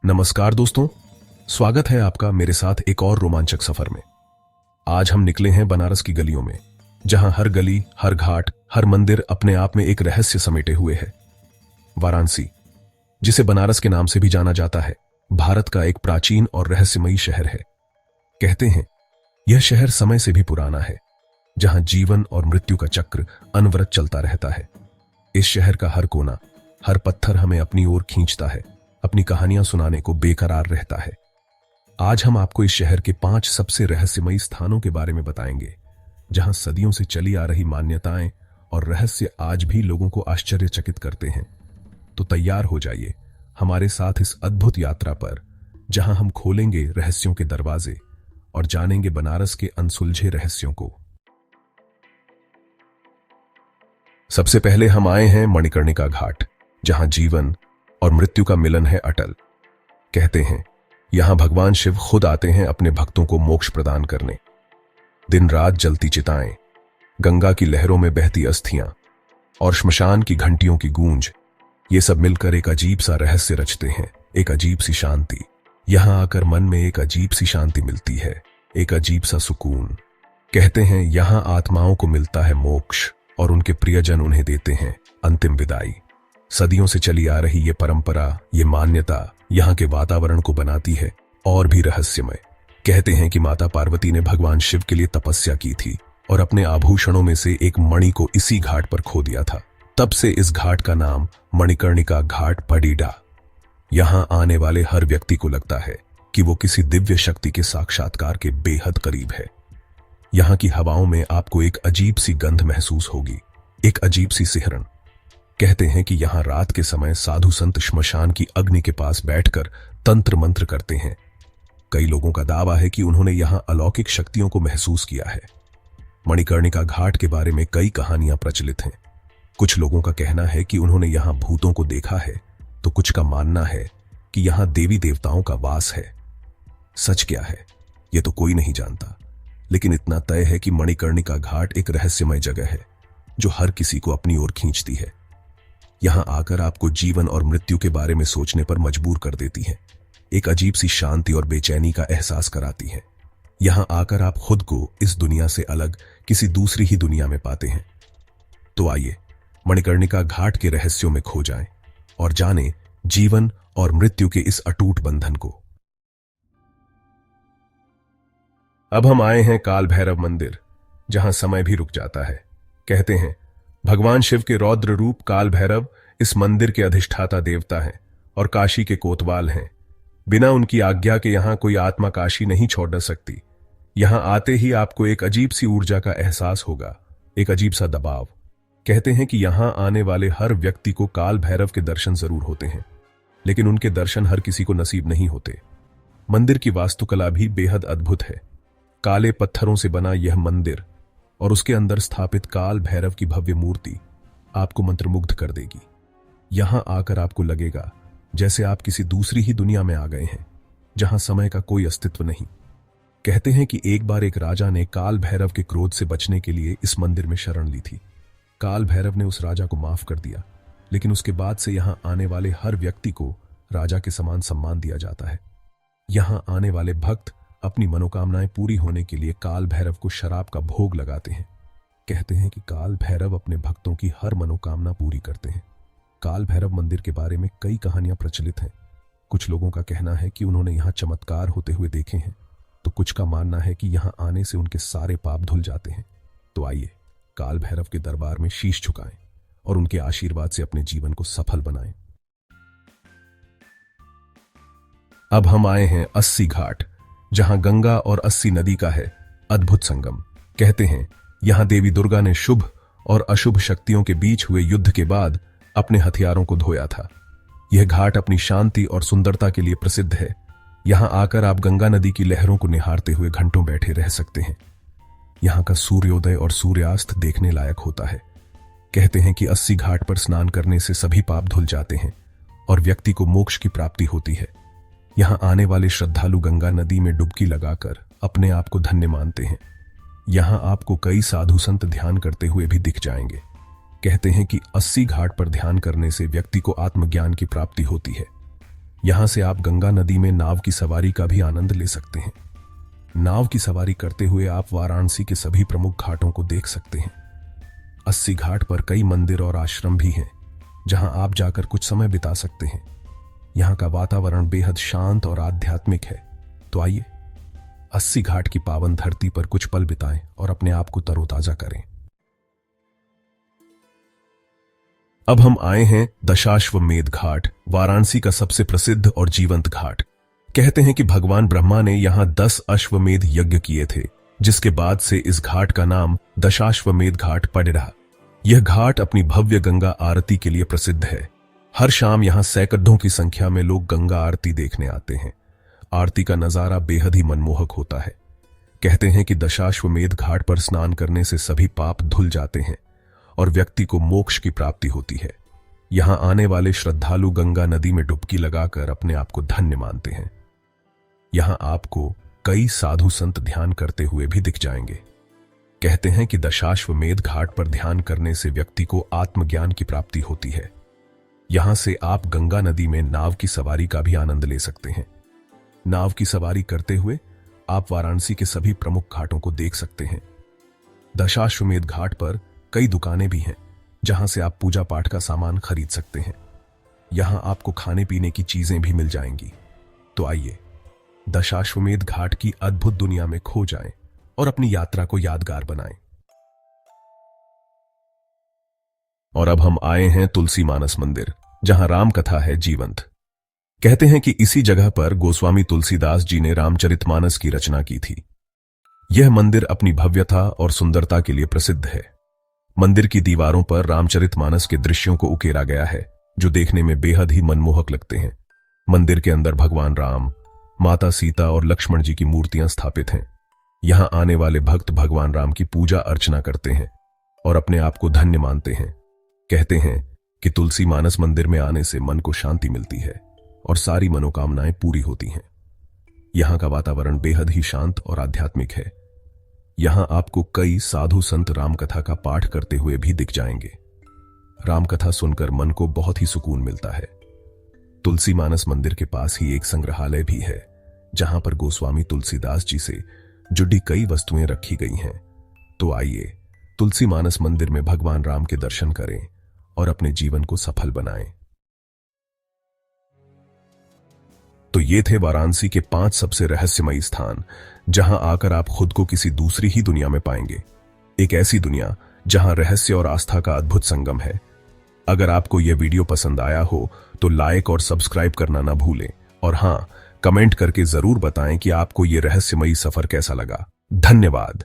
नमस्कार दोस्तों, स्वागत है आपका मेरे साथ एक और रोमांचक सफर में। आज हम निकले हैं बनारस की गलियों में, जहां हर गली, हर घाट, हर मंदिर अपने आप में एक रहस्य समेटे हुए है। वाराणसी, जिसे बनारस के नाम से भी जाना जाता है, भारत का एक प्राचीन और रहस्यमयी शहर है। कहते हैं यह शहर समय से भी पुराना है, जहां जीवन और मृत्यु का चक्र अनवरत चलता रहता है। इस शहर का हर कोना, हर पत्थर हमें अपनी ओर खींचता है, अपनी कहानियां सुनाने को बेकरार रहता है। आज हम आपको इस शहर के 5 सबसे रहस्यमयी स्थानों के बारे में बताएंगे, जहां सदियों से चली आ रही मान्यताएं और रहस्य आज भी लोगों को आश्चर्यचकित करते हैं। तो तैयार हो जाइए हमारे साथ इस अद्भुत यात्रा पर, जहां हम खोलेंगे रहस्यों के दरवाजे और जानेंगे बनारस के अनसुलझे रहस्यों को। सबसे पहले हम आए हैं मणिकर्णिका घाट, जहां जीवन और मृत्यु का मिलन है अटल। कहते हैं यहां भगवान शिव खुद आते हैं अपने भक्तों को मोक्ष प्रदान करने। दिन रात जलती चिताएं, गंगा की लहरों में बहती अस्थियां और श्मशान की घंटियों की गूंज, ये सब मिलकर एक अजीब सा रहस्य रचते हैं, एक अजीब सी शांति। यहां आकर मन में एक अजीब सी शांति मिलती है, एक अजीब सा सुकून। कहते हैं यहां आत्माओं को मिलता है मोक्ष और उनके प्रियजन उन्हें देते हैं अंतिम विदाई। सदियों से चली आ रही ये परंपरा, ये मान्यता यहाँ के वातावरण को बनाती है और भी रहस्यमय। कहते हैं कि माता पार्वती ने भगवान शिव के लिए तपस्या की थी और अपने आभूषणों में से एक मणि को इसी घाट पर खो दिया था। तब से इस घाट का नाम मणिकर्णिका घाट पड़ीडा। यहां आने वाले हर व्यक्ति को लगता है कि वो किसी दिव्य शक्ति के साक्षात्कार के बेहद करीब है। यहां की हवाओं में आपको एक अजीब सी गंध महसूस होगी, एक अजीब सी सिहरन। कहते हैं कि यहां रात के समय साधु संत श्मशान की अग्नि के पास बैठकर तंत्र मंत्र करते हैं। कई लोगों का दावा है कि उन्होंने यहां अलौकिक शक्तियों को महसूस किया है। मणिकर्णिका घाट के बारे में कई कहानियां प्रचलित हैं। कुछ लोगों का कहना है कि उन्होंने यहां भूतों को देखा है, तो कुछ का मानना है कि यहां देवी देवताओं का वास है। सच क्या है यह तो कोई नहीं जानता, लेकिन इतना तय है कि मणिकर्णिका घाट एक रहस्यमय जगह है जो हर किसी को अपनी ओर खींचती है। यहां आकर आपको जीवन और मृत्यु के बारे में सोचने पर मजबूर कर देती है, एक अजीब सी शांति और बेचैनी का एहसास कराती है। यहां आकर आप खुद को इस दुनिया से अलग किसी दूसरी ही दुनिया में पाते हैं। तो आइए मणिकर्णिका घाट के रहस्यों में खो जाएं और जानें जीवन और मृत्यु के इस अटूट बंधन को। अब हम आए हैं काल भैरव मंदिर, जहां समय भी रुक जाता है। कहते हैं भगवान शिव के रौद्र रूप काल भैरव इस मंदिर के अधिष्ठाता देवता हैं और काशी के कोतवाल हैं। बिना उनकी आज्ञा के यहां कोई आत्मा काशी नहीं छोड़ सकती। यहां आते ही आपको एक अजीब सी ऊर्जा का एहसास होगा, एक अजीब सा दबाव। कहते हैं कि यहां आने वाले हर व्यक्ति को काल भैरव के दर्शन जरूर होते हैं, लेकिन उनके दर्शन हर किसी को नसीब नहीं होते। मंदिर की वास्तुकला भी बेहद अद्भुत है। काले पत्थरों से बना यह मंदिर और उसके अंदर स्थापित काल भैरव की भव्य मूर्ति आपको मंत्रमुग्ध कर देगी। यहां आकर आपको लगेगा जैसे आप किसी दूसरी ही दुनिया में आ गए हैं, जहां समय का कोई अस्तित्व नहीं। कहते हैं कि एक बार एक राजा ने काल भैरव के क्रोध से बचने के लिए इस मंदिर में शरण ली थी। काल भैरव ने उस राजा को माफ कर दिया, लेकिन उसके बाद से यहां आने वाले हर व्यक्ति को राजा के समान सम्मान दिया जाता है। यहां आने वाले भक्त अपनी मनोकामनाएं पूरी होने के लिए काल भैरव को शराब का भोग लगाते हैं। कहते हैं कि काल भैरव अपने भक्तों की हर मनोकामना पूरी करते हैं। काल भैरव मंदिर के बारे में कई कहानियां प्रचलित हैं। कुछ लोगों का कहना है कि उन्होंने यहां चमत्कार होते हुए देखे हैं, तो कुछ का मानना है कि यहां आने से उनके सारे पाप धुल जाते हैं। तो आइए काल भैरव के दरबार में शीश झुकाएं और उनके आशीर्वाद से अपने जीवन को सफल बनाएं। अब हम आए हैं 80 घाट, जहां गंगा और 80 नदी का है अद्भुत संगम। कहते हैं यहां देवी दुर्गा ने शुभ और अशुभ शक्तियों के बीच हुए युद्ध के बाद अपने हथियारों को धोया था। यह घाट अपनी शांति और सुंदरता के लिए प्रसिद्ध है। यहां आकर आप गंगा नदी की लहरों को निहारते हुए घंटों बैठे रह सकते हैं। यहां का सूर्योदय और सूर्यास्त देखने लायक होता है। कहते हैं कि 80 घाट पर स्नान करने से सभी पाप धुल जाते हैं और व्यक्ति को मोक्ष की प्राप्ति होती है। यहां आने वाले श्रद्धालु गंगा नदी में डुबकी लगाकर अपने आप को धन्य मानते हैं। यहां आपको कई साधु संत ध्यान करते हुए भी दिख जाएंगे। कहते हैं कि 80 घाट पर ध्यान करने से व्यक्ति को आत्मज्ञान की प्राप्ति होती है। यहां से आप गंगा नदी में नाव की सवारी का भी आनंद ले सकते हैं। नाव की सवारी करते हुए आप वाराणसी के सभी प्रमुख घाटों को देख सकते हैं। 80 घाट पर कई मंदिर और आश्रम भी हैं, जहां आप जाकर कुछ समय बिता सकते हैं। यहां का वातावरण बेहद शांत और आध्यात्मिक है। तो आइए 80 घाट की पावन धरती पर कुछ पल बिताएं और अपने आप को तरोताजा करें। अब हम आए हैं दशाश्वमेध घाट, वाराणसी का सबसे प्रसिद्ध और जीवंत घाट। कहते हैं कि भगवान ब्रह्मा ने यहां 10 अश्वमेध यज्ञ किए थे, जिसके बाद से इस घाट का नाम दशाश्वमेध घाट पड़ रहा। यह घाट अपनी भव्य गंगा आरती के लिए प्रसिद्ध है। हर शाम यहां सैकड़ों की संख्या में लोग गंगा आरती देखने आते हैं। आरती का नजारा बेहद ही मनमोहक होता है। कहते हैं कि दशाश्वमेध घाट पर स्नान करने से सभी पाप धुल जाते हैं और व्यक्ति को मोक्ष की प्राप्ति होती है। यहां आने वाले श्रद्धालु गंगा नदी में डुबकी लगाकर अपने आप को धन्य मानते हैं। यहां आपको कई साधु संत ध्यान करते हुए भी दिख जाएंगे। कहते हैं कि दशाश्वमेध घाट पर ध्यान करने से व्यक्ति को आत्मज्ञान की प्राप्ति होती है। यहां से आप गंगा नदी में नाव की सवारी का भी आनंद ले सकते हैं। नाव की सवारी करते हुए आप वाराणसी के सभी प्रमुख घाटों को देख सकते हैं। दशाश्वमेध घाट पर कई दुकानें भी हैं, जहां से आप पूजा पाठ का सामान खरीद सकते हैं। यहां आपको खाने पीने की चीजें भी मिल जाएंगी। तो आइए दशाश्वमेध घाट की अद्भुत दुनिया में खो जाएं और अपनी यात्रा को यादगार बनाएं। और अब हम आए हैं तुलसी मानस मंदिर, जहां राम कथा है जीवंत। कहते हैं कि इसी जगह पर गोस्वामी तुलसीदास जी ने रामचरितमानस की रचना की थी। यह मंदिर अपनी भव्यता और सुंदरता के लिए प्रसिद्ध है। मंदिर की दीवारों पर रामचरितमानस के दृश्यों को उकेरा गया है, जो देखने में बेहद ही मनमोहक लगते हैं। मंदिर के अंदर भगवान राम, माता सीता और लक्ष्मण जी की मूर्तियां स्थापित हैं। यहां आने वाले भक्त भगवान राम की पूजा अर्चना करते हैं और अपने आप को धन्य मानते हैं। कहते हैं कि तुलसी मानस मंदिर में आने से मन को शांति मिलती है और सारी मनोकामनाएं पूरी होती हैं। यहां का वातावरण बेहद ही शांत और आध्यात्मिक है। यहां आपको कई साधु संत रामकथा का पाठ करते हुए भी दिख जाएंगे। रामकथा सुनकर मन को बहुत ही सुकून मिलता है। तुलसी मानस मंदिर के पास ही एक संग्रहालय भी है, जहां पर गोस्वामी तुलसीदास जी से जुड़ी कई वस्तुएं रखी गई हैं। तो आइए तुलसी मानस मंदिर में भगवान राम के दर्शन करें और अपने जीवन को सफल बनाएं। तो ये थे वाराणसी के 5 सबसे रहस्यमयी स्थान, जहां आकर आप खुद को किसी दूसरी ही दुनिया में पाएंगे। एक ऐसी दुनिया जहां रहस्य और आस्था का अद्भुत संगम है। अगर आपको यह वीडियो पसंद आया हो तो लाइक और सब्सक्राइब करना ना भूलें, और हां, कमेंट करके जरूर बताएं कि आपको यह रहस्यमयी सफर कैसा लगा। धन्यवाद।